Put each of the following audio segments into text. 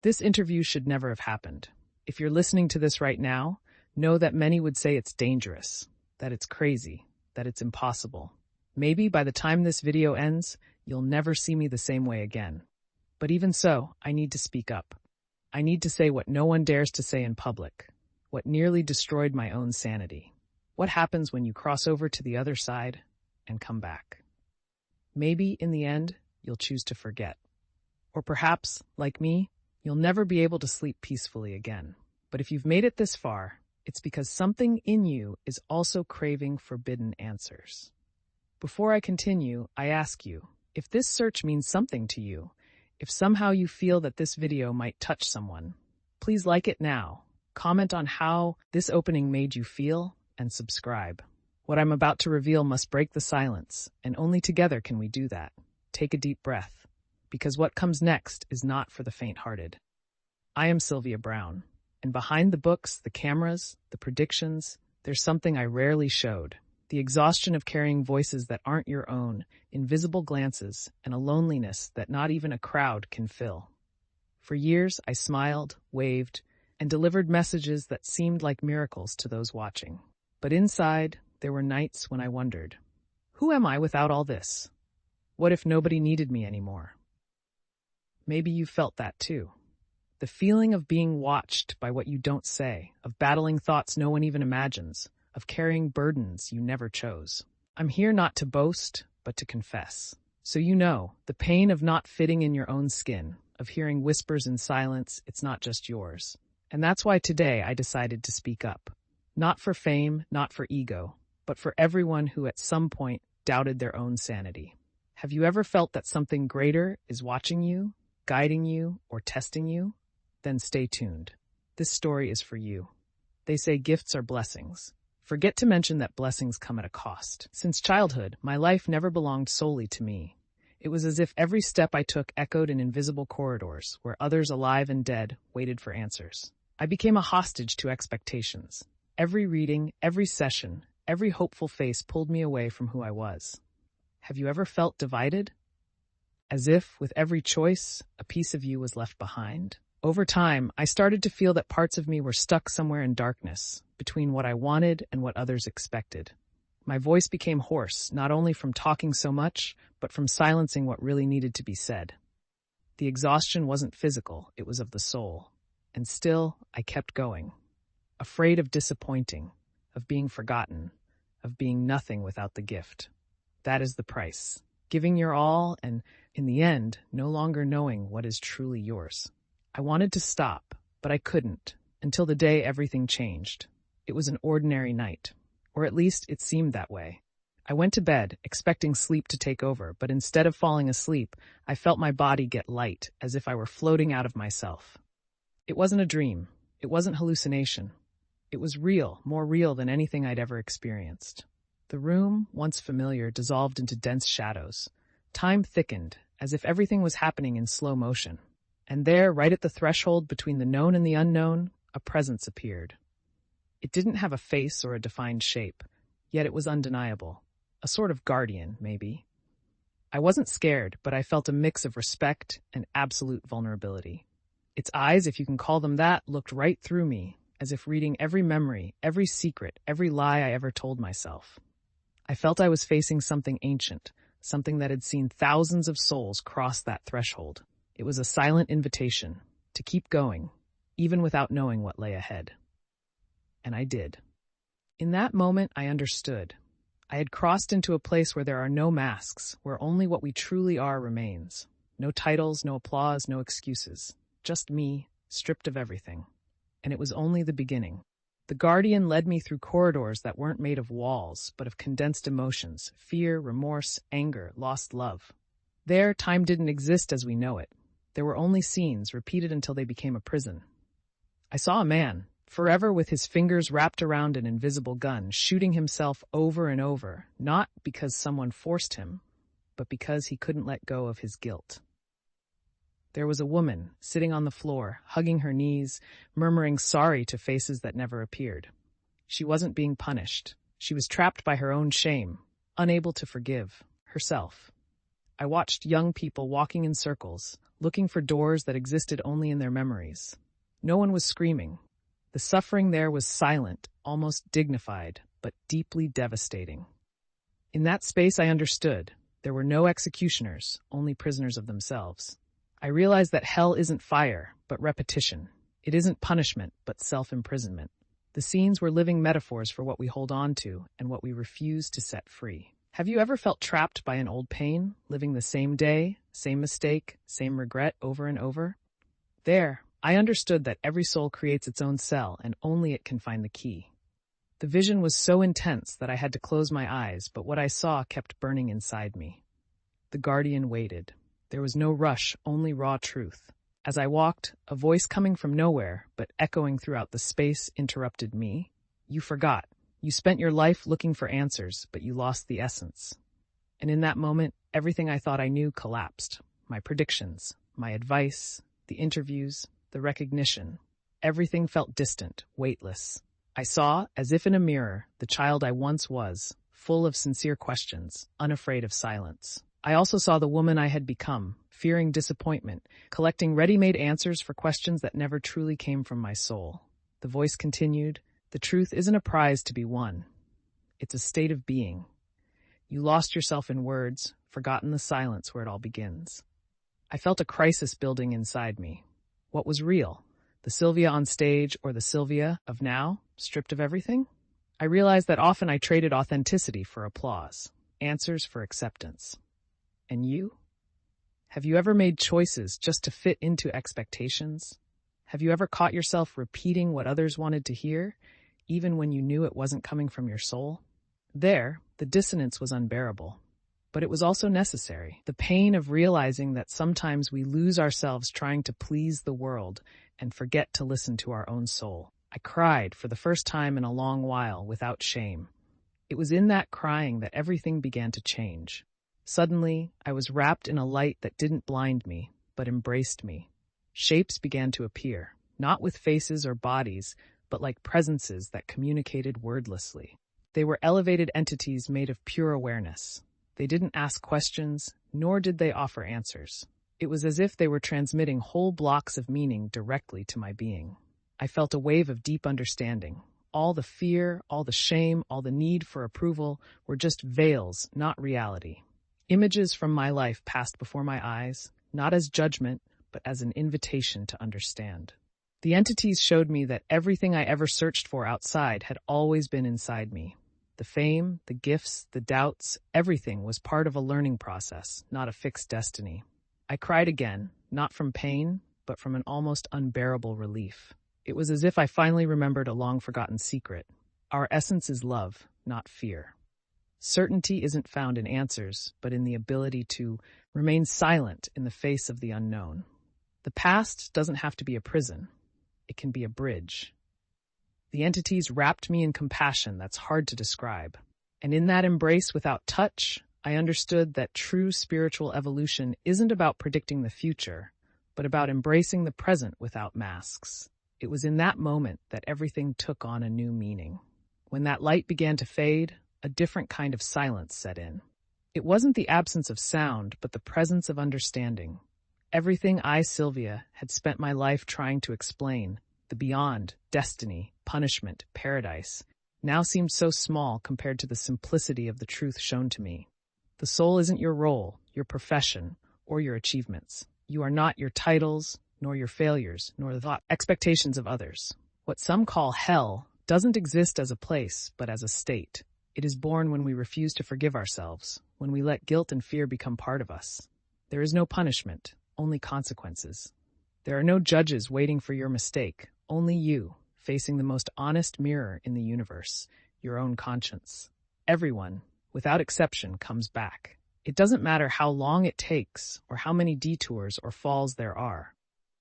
This interview should never have happened. If you're listening to this right now, know that many would say it's dangerous, that it's crazy, that it's impossible. Maybe by the time this video ends, you'll never see me the same way again. But even so, I need to speak up. I need to say what no one dares to say in public, what nearly destroyed my own sanity. What happens when you cross over to the other side and come back? Maybe, in the end, you'll choose to forget. Or perhaps, like me, you'll never be able to sleep peacefully again. But if you've made it this far, it's because something in you is also craving forbidden answers. Before I continue, I ask you, if this search means something to you, if somehow you feel that this video might touch someone, please like it now, comment on how this opening made you feel, and subscribe. What I'm about to reveal must break the silence, and only together can we do that. Take a deep breath, because what comes next is not for the faint-hearted. I am Sylvia Browne, and behind the books, the cameras, the predictions, there's something I rarely showed. The exhaustion of carrying voices that aren't your own, invisible glances, and a loneliness that not even a crowd can fill. For years, I smiled, waved, and delivered messages that seemed like miracles to those watching. But inside, there were nights when I wondered, who am I without all this? What if nobody needed me anymore? Maybe you felt that too. The feeling of being watched by what you don't say, of battling thoughts no one even imagines, of carrying burdens you never chose. I'm here not to boast, but to confess. So you know, the pain of not fitting in your own skin, of hearing whispers in silence, it's not just yours. And that's why today I decided to speak up. Not for fame, not for ego, but for everyone who at some point doubted their own sanity. Have you ever felt that something greater is watching you, guiding you, or testing you? Then stay tuned. This story is for you. They say gifts are blessings. Forget to mention that blessings come at a cost. Since childhood, my life never belonged solely to me. It was as if every step I took echoed in invisible corridors where others alive and dead waited for answers. I became a hostage to expectations. Every reading, every session, every hopeful face pulled me away from who I was. Have you ever felt divided? As if, with every choice, a piece of you was left behind? Over time, I started to feel that parts of me were stuck somewhere in darkness, between what I wanted and what others expected. My voice became hoarse, not only from talking so much, but from silencing what really needed to be said. The exhaustion wasn't physical, it was of the soul. And still, I kept going. Afraid of disappointing, of being forgotten, of being nothing without the gift. That is the price. Giving your all and, in the end, no longer knowing what is truly yours. I wanted to stop, but I couldn't, until the day everything changed. It was an ordinary night, or at least it seemed that way. I went to bed, expecting sleep to take over, but instead of falling asleep, I felt my body get light, as if I were floating out of myself. It wasn't a dream. It wasn't hallucination. It was real, more real than anything I'd ever experienced. The room, once familiar, dissolved into dense shadows. Time thickened, as if everything was happening in slow motion. And there, right at the threshold between the known and the unknown, a presence appeared. It didn't have a face or a defined shape, yet it was undeniable. A sort of guardian, maybe. I wasn't scared, but I felt a mix of respect and absolute vulnerability. Its eyes, if you can call them that, looked right through me, as if reading every memory, every secret, every lie I ever told myself. I felt I was facing something ancient, something that had seen thousands of souls cross that threshold. It was a silent invitation to keep going, even without knowing what lay ahead. And I did. In that moment, I understood. I had crossed into a place where there are no masks, where only what we truly are remains. No titles, no applause, no excuses. Just me, stripped of everything. And it was only the beginning. The guardian led me through corridors that weren't made of walls, but of condensed emotions, fear, remorse, anger, lost love. There, time didn't exist as we know it. There were only scenes, repeated until they became a prison. I saw a man, forever with his fingers wrapped around an invisible gun, shooting himself over and over, not because someone forced him, but because he couldn't let go of his guilt. There was a woman, sitting on the floor, hugging her knees, murmuring sorry to faces that never appeared. She wasn't being punished. She was trapped by her own shame, unable to forgive herself. I watched young people walking in circles, looking for doors that existed only in their memories. No one was screaming. The suffering there was silent, almost dignified, but deeply devastating. In that space I understood. There were no executioners, only prisoners of themselves. I realized that hell isn't fire, but repetition. It isn't punishment, but self-imprisonment. The scenes were living metaphors for what we hold on to and what we refuse to set free. Have you ever felt trapped by an old pain, living the same day, same mistake, same regret over and over? There, I understood that every soul creates its own cell and only it can find the key. The vision was so intense that I had to close my eyes, but what I saw kept burning inside me. The guardian waited. There was no rush, only raw truth. As I walked, a voice coming from nowhere, but echoing throughout the space, interrupted me. You forgot. You spent your life looking for answers, but you lost the essence. And in that moment, everything I thought I knew collapsed. My predictions, my advice, the interviews, the recognition. Everything felt distant, weightless. I saw, as if in a mirror, the child I once was, full of sincere questions, unafraid of silence. I also saw the woman I had become, fearing disappointment, collecting ready-made answers for questions that never truly came from my soul. The voice continued, "The truth isn't a prize to be won. It's a state of being. You lost yourself in words, forgotten the silence where it all begins." I felt a crisis building inside me. What was real? The Sylvia on stage or the Sylvia of now, stripped of everything? I realized that often I traded authenticity for applause, answers for acceptance. And you? Have you ever made choices just to fit into expectations? Have you ever caught yourself repeating what others wanted to hear, even when you knew it wasn't coming from your soul? There, the dissonance was unbearable. But it was also necessary. The pain of realizing that sometimes we lose ourselves trying to please the world and forget to listen to our own soul. I cried for the first time in a long while without shame. It was in that crying that everything began to change. Suddenly, I was wrapped in a light that didn't blind me, but embraced me. Shapes began to appear, not with faces or bodies, but like presences that communicated wordlessly. They were elevated entities made of pure awareness. They didn't ask questions, nor did they offer answers. It was as if they were transmitting whole blocks of meaning directly to my being. I felt a wave of deep understanding. All the fear, all the shame, all the need for approval were just veils, not reality. Images from my life passed before my eyes, not as judgment, but as an invitation to understand. The entities showed me that everything I ever searched for outside had always been inside me. The fame, the gifts, the doubts, everything was part of a learning process, not a fixed destiny. I cried again, not from pain, but from an almost unbearable relief. It was as if I finally remembered a long-forgotten secret. Our essence is love, not fear. Certainty isn't found in answers, but in the ability to remain silent in the face of the unknown. The past doesn't have to be a prison. It can be a bridge. The entities wrapped me in compassion that's hard to describe. And in that embrace without touch, I understood that true spiritual evolution isn't about predicting the future, but about embracing the present without masks. It was in that moment that everything took on a new meaning. When that light began to fade, a different kind of silence set in. It wasn't the absence of sound, but the presence of understanding. Everything I, Sylvia, had spent my life trying to explain, the beyond, destiny, punishment, paradise, now seemed so small compared to the simplicity of the truth shown to me. The soul isn't your role, your profession, or your achievements. You are not your titles, nor your failures, nor the expectations of others. What some call hell doesn't exist as a place, but as a state. It is born when we refuse to forgive ourselves, when we let guilt and fear become part of us. There is no punishment, only consequences. There are no judges waiting for your mistake, only you, facing the most honest mirror in the universe, your own conscience. Everyone, without exception, comes back. It doesn't matter how long it takes or how many detours or falls there are.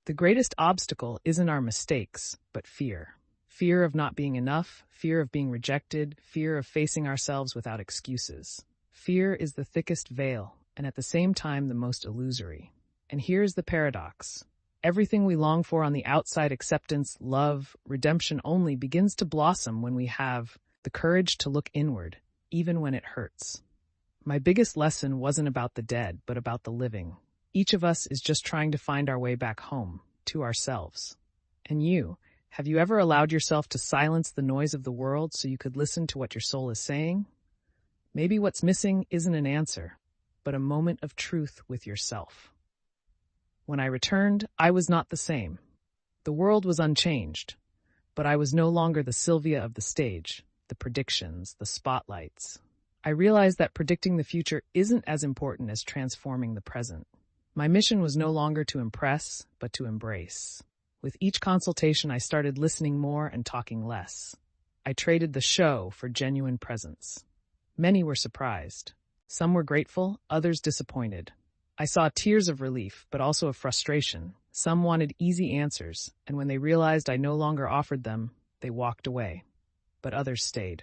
The greatest obstacle isn't our mistakes, but fear. Fear of not being enough, fear of being rejected, fear of facing ourselves without excuses. Fear is the thickest veil, and at the same time the most illusory. And here's the paradox. Everything we long for on the outside, acceptance, love, redemption only, begins to blossom when we have the courage to look inward, even when it hurts. My biggest lesson wasn't about the dead, but about the living. Each of us is just trying to find our way back home, to ourselves. And you, have you ever allowed yourself to silence the noise of the world so you could listen to what your soul is saying? Maybe what's missing isn't an answer, but a moment of truth with yourself. When I returned, I was not the same. The world was unchanged, but I was no longer the Sylvia of the stage, the predictions, the spotlights. I realized that predicting the future isn't as important as transforming the present. My mission was no longer to impress, but to embrace. With each consultation, I started listening more and talking less. I traded the show for genuine presence. Many were surprised. Some were grateful, others disappointed. I saw tears of relief, but also of frustration. Some wanted easy answers, and when they realized I no longer offered them, they walked away. But others stayed.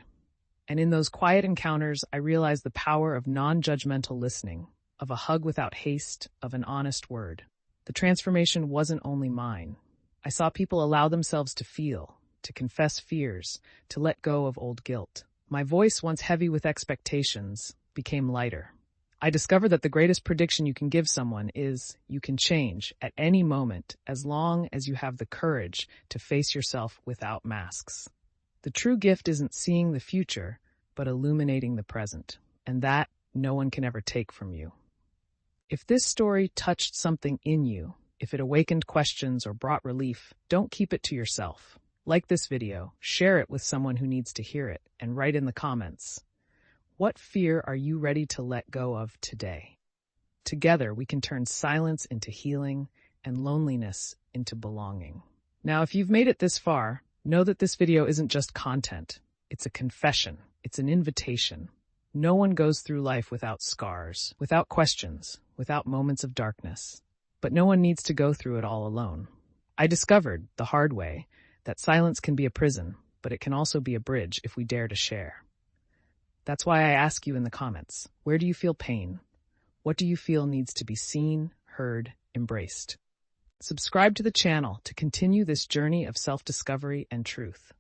And in those quiet encounters, I realized the power of non-judgmental listening, of a hug without haste, of an honest word. The transformation wasn't only mine. I saw people allow themselves to feel, to confess fears, to let go of old guilt. My voice, once heavy with expectations, became lighter. I discovered that the greatest prediction you can give someone is you can change at any moment as long as you have the courage to face yourself without masks. The true gift isn't seeing the future, but illuminating the present, and that no one can ever take from you. If this story touched something in you, if it awakened questions or brought relief, don't keep it to yourself. Like this video, share it with someone who needs to hear it, and write in the comments, what fear are you ready to let go of today? Together, we can turn silence into healing and loneliness into belonging. Now, if you've made it this far, know that this video isn't just content. It's a confession. It's an invitation. No one goes through life without scars, without questions, without moments of darkness. But no one needs to go through it all alone. I discovered, the hard way, that silence can be a prison, but it can also be a bridge if we dare to share. That's why I ask you in the comments, where do you feel pain? What do you feel needs to be seen, heard, embraced? Subscribe to the channel to continue this journey of self-discovery and truth.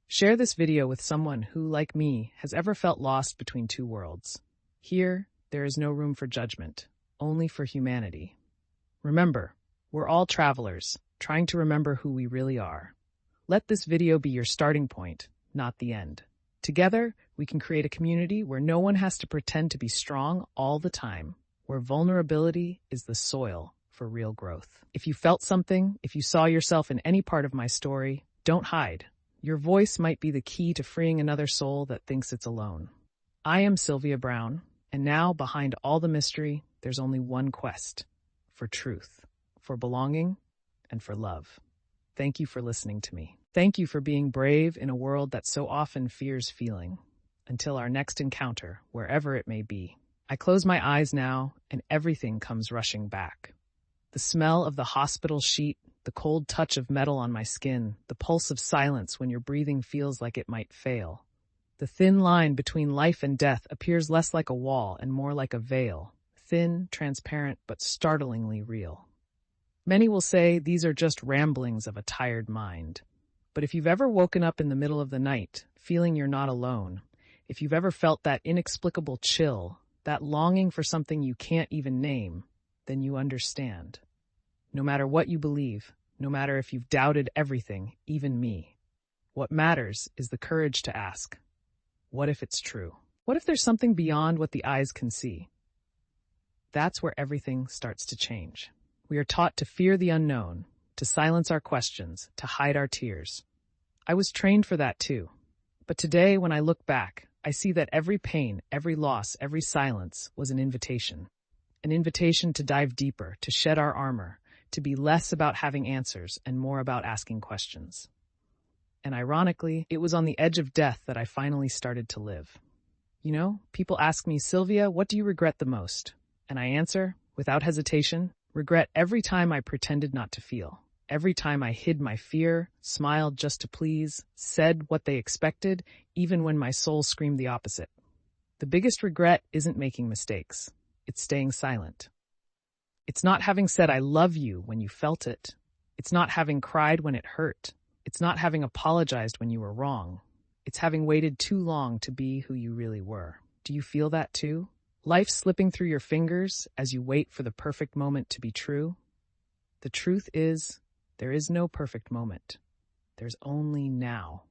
Share this video with someone who, like me, has ever felt lost between two worlds. Here, there is no room for judgment, only for humanity. Remember, we're all travelers, trying to remember who we really are. Let this video be your starting point, not the end. Together, we can create a community where no one has to pretend to be strong all the time, where vulnerability is the soil for real growth. If you felt something, if you saw yourself in any part of my story, don't hide. Your voice might be the key to freeing another soul that thinks it's alone. I am Sylvia Browne, and now behind all the mystery, there's only one quest: for truth, for belonging, and for love. Thank you for listening to me. Thank you for being brave in a world that so often fears feeling. Until our next encounter, wherever it may be. I close my eyes now, and everything comes rushing back. The smell of the hospital sheet, the cold touch of metal on my skin, the pulse of silence when your breathing feels like it might fail. The thin line between life and death appears less like a wall and more like a veil, thin, transparent, but startlingly real. Many will say these are just ramblings of a tired mind. But if you've ever woken up in the middle of the night, feeling you're not alone, if you've ever felt that inexplicable chill, that longing for something you can't even name, then you understand. No matter what you believe, no matter if you've doubted everything, even me, what matters is the courage to ask, what if it's true? What if there's something beyond what the eyes can see? That's where everything starts to change. We are taught to fear the unknown, to silence our questions, to hide our tears. I was trained for that too. But today, when I look back, I see that every pain, every loss, every silence was an invitation to dive deeper, to shed our armor, to be less about having answers and more about asking questions. And ironically, it was on the edge of death that I finally started to live. You know, people ask me, Sylvia, what do you regret the most? And I answer, without hesitation, regret every time I pretended not to feel. Every time I hid my fear, smiled just to please, said what they expected, even when my soul screamed the opposite. The biggest regret isn't making mistakes. It's staying silent. It's not having said I love you when you felt it. It's not having cried when it hurt. It's not having apologized when you were wrong. It's having waited too long to be who you really were. Do you feel that too? Life slipping through your fingers as you wait for the perfect moment to be true? The truth is, there is no perfect moment. There's only now.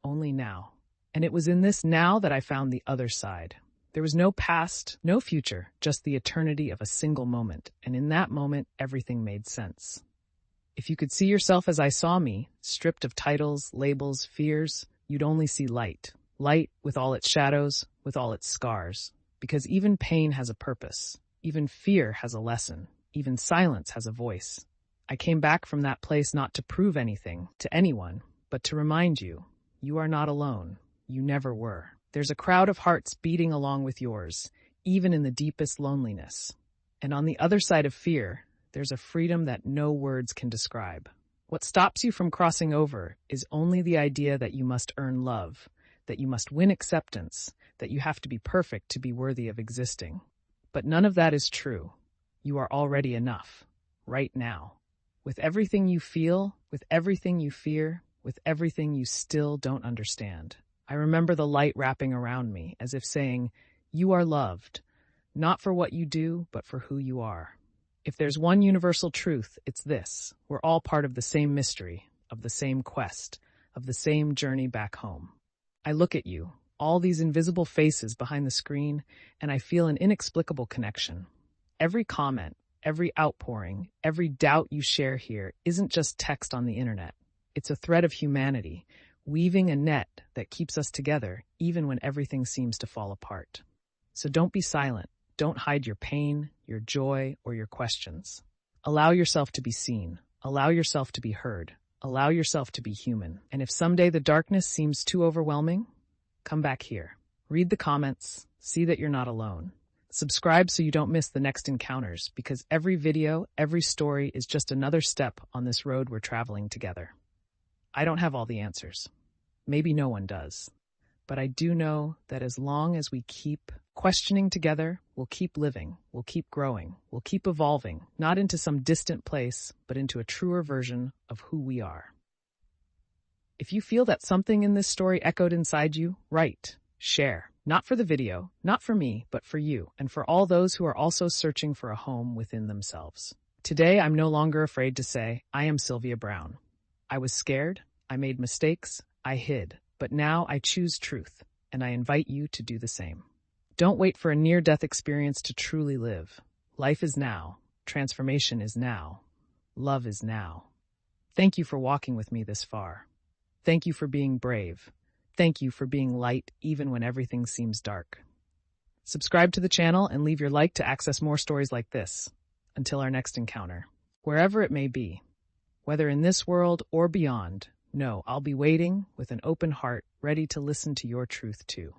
Only now. And it was in this now that I found the other side. There was no past, no future, just the eternity of a single moment. And in that moment, everything made sense. If you could see yourself as I saw me, stripped of titles, labels, fears, you'd only see light. Light with all its shadows, with all its scars. Because even pain has a purpose. Even fear has a lesson. Even silence has a voice. I came back from that place not to prove anything to anyone, but to remind you, you are not alone. You never were. There's a crowd of hearts beating along with yours, even in the deepest loneliness. And on the other side of fear, there's a freedom that no words can describe. What stops you from crossing over is only the idea that you must earn love, that you must win acceptance, that you have to be perfect to be worthy of existing. But none of that is true. You are already enough, right now. With everything you feel, with everything you fear, with everything you still don't understand. I remember the light wrapping around me, as if saying, you are loved, not for what you do, but for who you are. If there's one universal truth, it's this. We're all part of the same mystery, of the same quest, of the same journey back home. I look at you, all these invisible faces behind the screen, and I feel an inexplicable connection. Every comment, every outpouring, every doubt you share here isn't just text on the internet. It's a thread of humanity, weaving a net that keeps us together even when everything seems to fall apart. So don't be silent. Don't hide your pain, your joy, or your questions. Allow yourself to be seen. Allow yourself to be heard. Allow yourself to be human. And if someday the darkness seems too overwhelming, come back here. Read the comments. See that you're not alone. Subscribe so you don't miss the next encounters, because every video, every story is just another step on this road we're traveling together. I don't have all the answers. Maybe no one does. But I do know that as long as we keep questioning together, we'll keep living, we'll keep growing, we'll keep evolving, not into some distant place, but into a truer version of who we are. If you feel that something in this story echoed inside you, write, share. Not for the video, not for me, but for you, and for all those who are also searching for a home within themselves. Today, I'm no longer afraid to say, I am Sylvia Browne. I was scared, I made mistakes, I hid, but now I choose truth, and I invite you to do the same. Don't wait for a near-death experience to truly live. Life is now. Transformation is now. Love is now. Thank you for walking with me this far. Thank you for being brave. Thank you for being light even when everything seems dark. Subscribe to the channel and leave your like to access more stories like this. Until our next encounter, wherever it may be, whether in this world or beyond, know I'll be waiting with an open heart, ready to listen to your truth too.